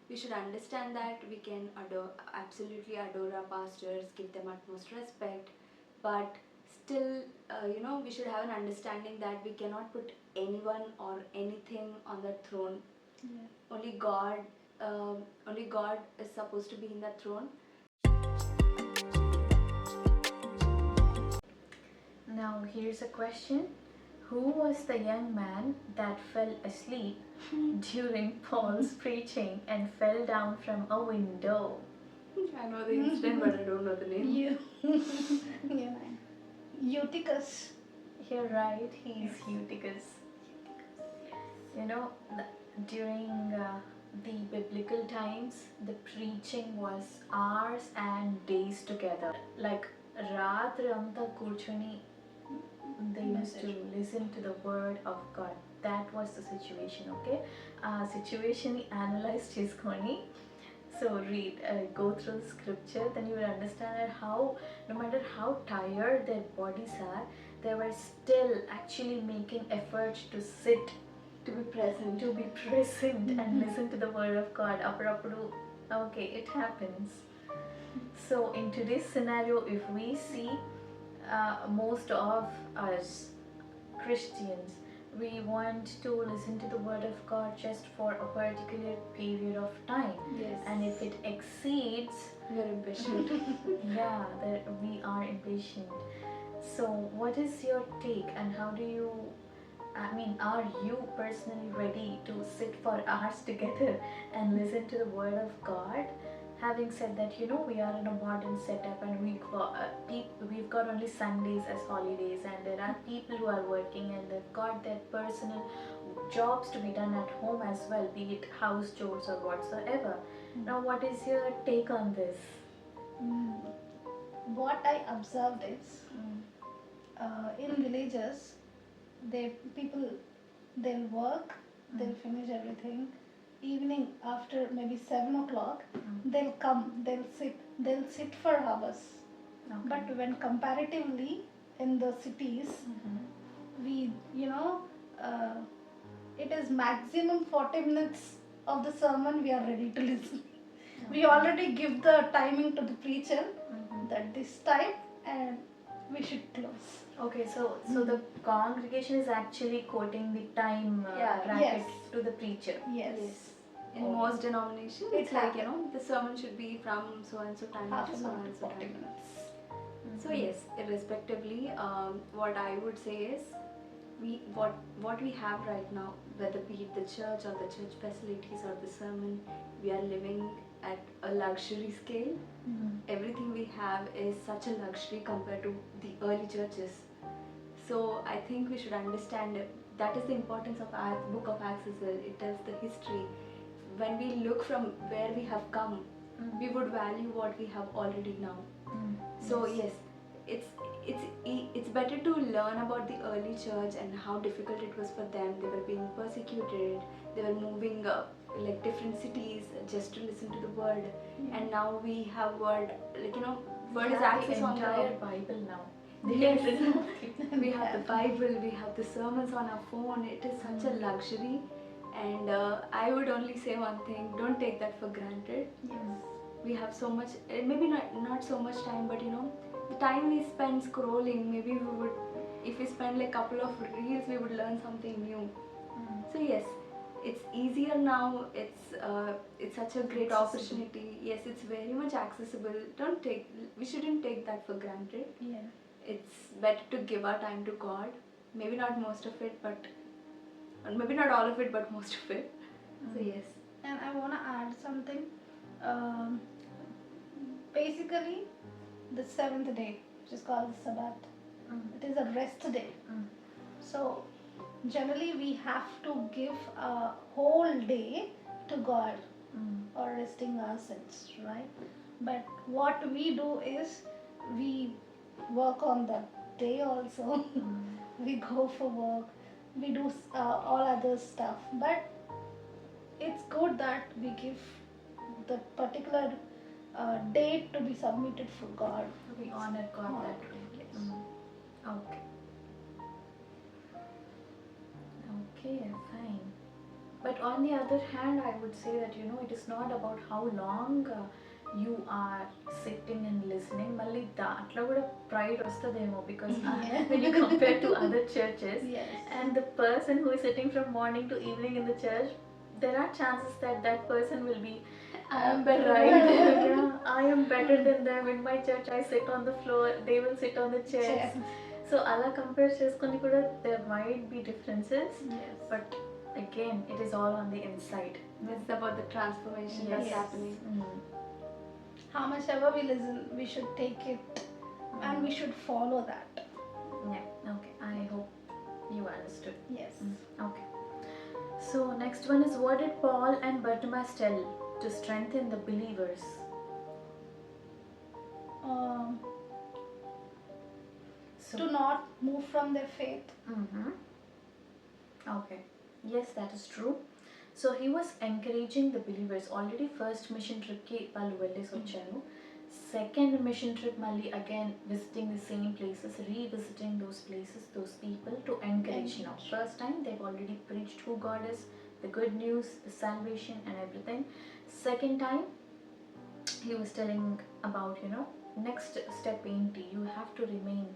we should understand that we can absolutely adore our pastors, give them utmost respect, but still, we should have an understanding that we cannot put anyone or anything on the throne. Yeah. Only God is supposed to be in that throne. Now here's a question. Who was the young man that fell asleep during Paul's preaching and fell down from a window? I know the incident, but I don't know the name. Yeah. Eutychus. You're right, he's Eutychus. You know, during the biblical times, the preaching was hours and days together. Like, Ratri anta kurchuni, they used to listen to the word of God. That was the situation, okay? Situation analyzed his koni. So read, go through the scripture, then you will understand that how, no matter how tired their bodies are, they were still actually making efforts to sit, to be present, and listen to the word of God. Okay, it happens. So in today's scenario, if we see most of us Christians, we want to listen to the word of God just for a particular period of time. Yes. And if it exceeds, we are impatient. Yeah, we are impatient. So what is your take, and how do you, are you personally ready to sit for hours together and listen to the word of God? Having said that, we are in a modern setup, and we've got only Sundays as holidays, and there are people who are working and they've got their personal jobs to be done at home as well, be it house chores or whatsoever. Now, what is your take on this? What I observed is, in villages, they'll work, they'll finish everything. Evening after maybe 7 o'clock, they'll sit for hours. Okay. But when comparatively in the cities, we, it is maximum 40 minutes of the sermon we are ready to listen. Okay. We already give the timing to the preacher that this time and we should close. Okay, so the congregation is actually quoting the time bracket to the preacher. Yes. In most denominations, it's like, the sermon should be from so and so time to so and so 40 time. minutes. So yes, irrespectively, what I would say is, what we have right now, whether be it the church or the church facilities or the sermon, we are living at a luxury scale. Everything we have is such a luxury compared to the early churches. So I think we should understand it. That is the importance of Book of Acts as well. It tells the history. When we look from where we have come, we would value what we have already now. So yes, it's better to learn about the early church and how difficult it was for them. They were being persecuted. They were moving like different cities just to listen to the word. And now we have word is access on the entire Bible now. Yes. We have the Bible, we have the sermons on our phone. It is such a luxury, and I would only say one thing: don't take that for granted. Yes. We have so much, maybe not so much time, but the time we spend scrolling, maybe we would, if we spend like a couple of reels, we would learn something new. So yes, it's easier now. It's such a great opportunity. Yes, it's very much accessible. We shouldn't take that for granted. Yeah. It's better to give our time to God. Maybe not most of it, but maybe not all of it, but most of it. So yes. And I want to add something. Basically, the 7th day, which is called the Sabbath, it is a rest day. So generally we have to give a whole day to God or resting ourselves, right? But what we do is we work on the day also. We go for work, we do all other stuff, but it's good that we give the particular date to be submitted for God. We honor God that way. Okay. Okay, fine. But on the other hand, I would say that it is not about how long you are sitting and listening. Malli daatlo kuda pride vastademo, because when you compare to other churches, Yes. and the person who is sitting from morning to evening in the church, there are chances that that person will be I am better right. than them. Yeah, I am better than them. In my church, I sit on the floor. They will sit on the chairs. So అలా compare చేసుకొని కూడా there might be differences. Yes. But again, it is all on the inside. It's about the transformation Yes. that's happening. How much ever we listen, we should take it and we should follow that. Yeah. Okay. I hope you understood. Yes. Okay. So next one is, what did Paul and Barnabas tell to strengthen the believers? So To not move from their faith. Okay. Yes, that is true. So he was encouraging the believers. Already first mission trip ki vallu vellis vacharu. Second mission trip malli again visiting the same places, revisiting those places, those people, to encourage now. First time they've already preached who God is, the good news, the salvation and everything. Second time he was telling about next step enti, you have to remain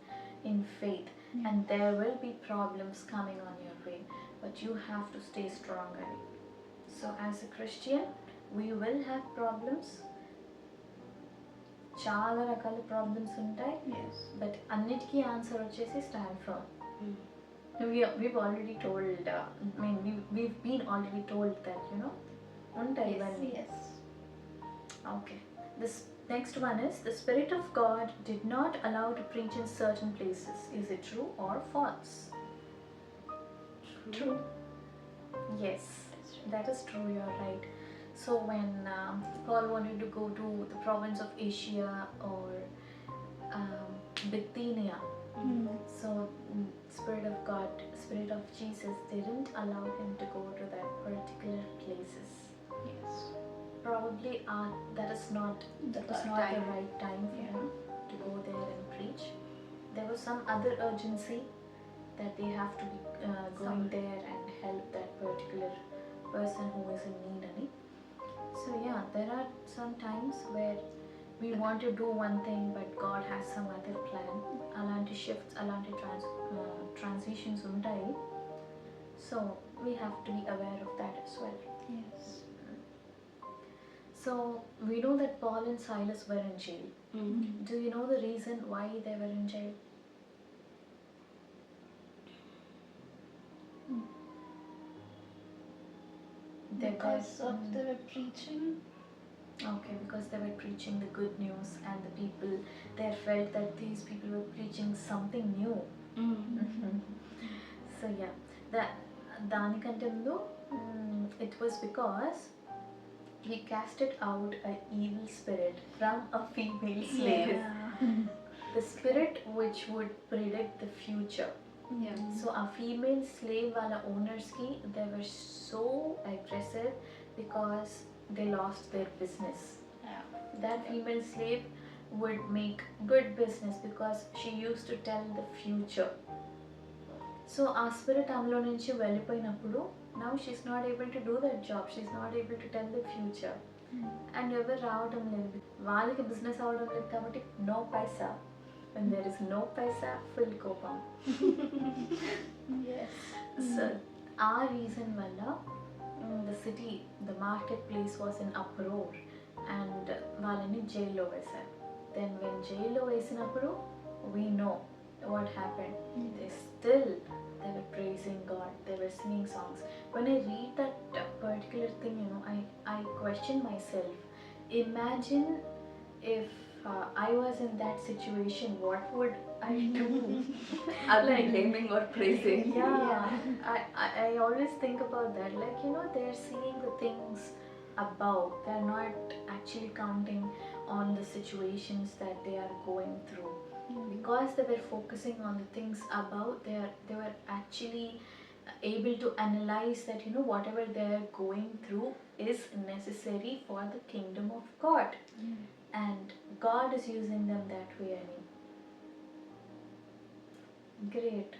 in faith, and there will be problems coming on your way, but you have to stay strong in it. So as a Christian, we will have problems. చాలా రకాల problems ఉంటాయి. Yes. But అన్నిటికీ answer వచ్చేసి stand firm. We've already told, we've been already told that, ఉంటాయి ఇవన్నీ. Yes. Okay. This next one is, the Spirit of God did not allow to preach in certain places. Is it true or false? True. Yes, that is true. You're right. So when Paul wanted to go to the province of Asia or Bithynia, so Spirit of God, Spirit of Jesus didn't allow him to go to that particular places. Yes. Probably that is not The right time for him to go there and preach. There was some other urgency that they have to be going there and help that particular person who is in need. So yeah, there are some times where we want to do one thing, but God has some other plan. Alanti shifts, alanti transitions untai. So we have to be aware of that as well. Yes. So we know that Paul and Silas were in jail. Do you know the reason why they were in jail? Because they were preaching. Okay, because they were preaching the good news, and the people there felt that these people were preaching something new. So yeah, దానికంటే ముందు it was because he casted out an evil spirit from a female slave. The spirit which would predict the future. Yeah. So a female slave wala owners ki, they were so aggressive because they lost their business. That female slave would make good business because she used to tell the future. So ఆ spirit ఆమెలో నుంచి వెళ్ళిపోయినప్పుడు now she's not able to do that job, she's not able to tell the future. And ఎవరు రావడం లేదు, వాళ్ళకి business అవడం లేదు కాబట్టి నో పైసా. When there is no paisa, full kopam. Yes. So our reason valla the city, the marketplace was in uproar, and వాళ్ళని జైల్లో వేశారు. Then when జైల్లో వేసినప్పుడు we know what happened. They were praising God, they were singing songs. When I read that particular thing, I question myself. Imagine if I was in that situation, what would I do? Other than blaming or praising. I always think about that. Like, they're seeing the things above. They're not actually counting on the situations that they are going through. Because they were focusing on the things above, they were actually able to analyze that whatever they're going through is necessary for the kingdom of God. And God is using them that way. Great.